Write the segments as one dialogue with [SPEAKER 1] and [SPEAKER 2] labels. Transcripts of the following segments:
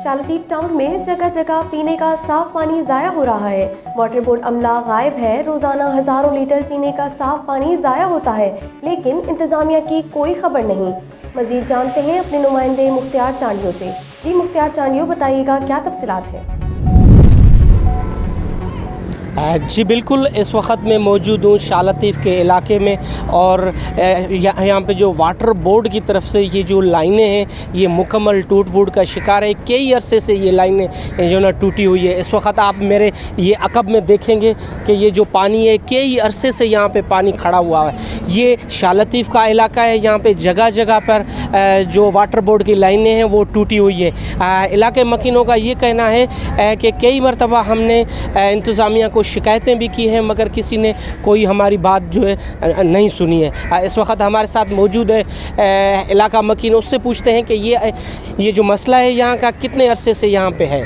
[SPEAKER 1] शालतीफ town में जगह जगह पीने का साफ पानी ज़ाया हो रहा है। वाटर बोर्ड अमला गायब है। रोज़ाना हज़ारों लीटर पीने का साफ पानी ज़ाया होता है, लेकिन इंतज़ामिया की कोई खबर नहीं। मज़ीद जानते हैं अपने नुमाइंदे मुख्तियार चांडियों से। जी मुख्तियार चांडियों, बताइएगा क्या तफसीलात हैं?
[SPEAKER 2] जी बिल्कुल, इस वक्त मैं मौजूद हूँ शालतीफ के इलाके में और यहाँ पे जो वाटर बोर्ड की तरफ से ये जो लाइनें हैं ये मुकम्मल टूट फूट का शिकार है। कई अरसे से ये लाइनें जो ना टूटी हुई है। इस वक्त आप मेरे ये अकब में देखेंगे कि ये जो पानी है कई अरसे से यहाँ पे पानी खड़ा हुआ है। ये शालतीफ का इलाका है, यहाँ पे जगह जगह पर जो वाटर बोर्ड की लाइनें हैं वो टूटी हुई है। इलाके मकीनों का ये कहना है कि कई मरतबा हमने इंतज़ामिया को शिकायतें भी की हैं, मगर किसी ने कोई हमारी बात जो है नहीं सुनी है। इस वक्त हमारे साथ मौजूद है इलाका मकीन, उससे पूछते हैं कि ये जो मसला है यहाँ का कितने अरसे से यहाँ पे है।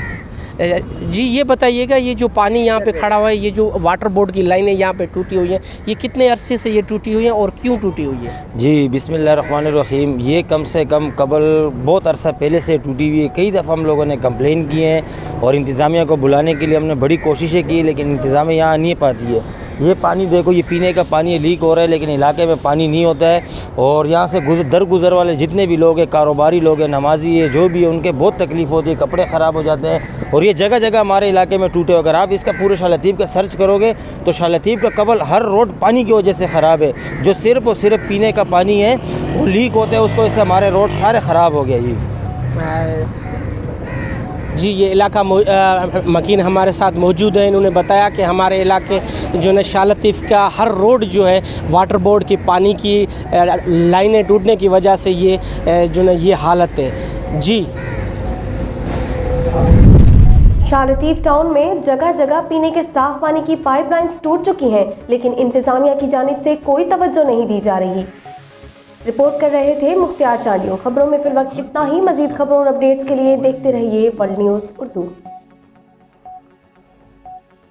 [SPEAKER 2] जी ये बताइएगा, ये जो पानी यहाँ पे खड़ा हुआ है, ये जो वाटर बोर्ड की लाइनें यहाँ पे टूटी हुई हैं, ये कितने अरसे से ये टूटी हुई हैं और क्यों टूटी हुई है?
[SPEAKER 3] जी बिस्मिल्लाहिर्रहमानिर्रहीम। ये कम से कम बहुत अरसा पहले से टूटी हुई है। कई दफ़ा हम लोगों ने कंप्लेन किए हैं और इंतज़ामिया को बुलाने के लिए हमने बड़ी कोशिशें की, लेकिन इंतज़ामिया यहाँ नहीं पाती है। ये पानी देखो, ये पीने का पानी लीक हो रहा है, लेकिन इलाके में पानी नहीं होता है। और यहाँ से गुज़र वाले जितने भी लोग हैं, कारोबारी लोग हैं, नमाजी है, जो भी है, उनके बहुत तकलीफ़ होती है, कपड़े ख़राब हो जाते हैं। और ये जगह जगह हमारे इलाके में टूटे। अगर आप इसका पूरे शालतीफ का सर्च करोगे तो शालतीफ का कबल हर रोड पानी की वजह से ख़राब है। जो सिर्फ़ और सिर्फ पीने का पानी है वो लीक होता है, उसको इससे हमारे रोड सारे ख़राब हो गए।
[SPEAKER 2] जी ये इलाका मकीन हमारे साथ मौजूद है। इन्होंने बताया कि हमारे इलाके जो है शालतीफ का हर रोड जो है वाटर बोर्ड की पानी की लाइनें टूटने की वजह से ये जो है ये हालत है। जी
[SPEAKER 1] शालतीफ टाउन में जगह जगह पीने के साफ पानी की पाइपलाइंस टूट चुकी हैं, लेकिन इंतज़ामिया की जानिब से कोई तवज्जो नहीं दी जा रही। रिपोर्ट कर रहे थे मुख्तियार चांडियों। खबरों में फिलहाल इतना ही। मजीद खबरों और अपडेट्स के लिए देखते रहिए वर्ल्ड न्यूज़ उर्दू।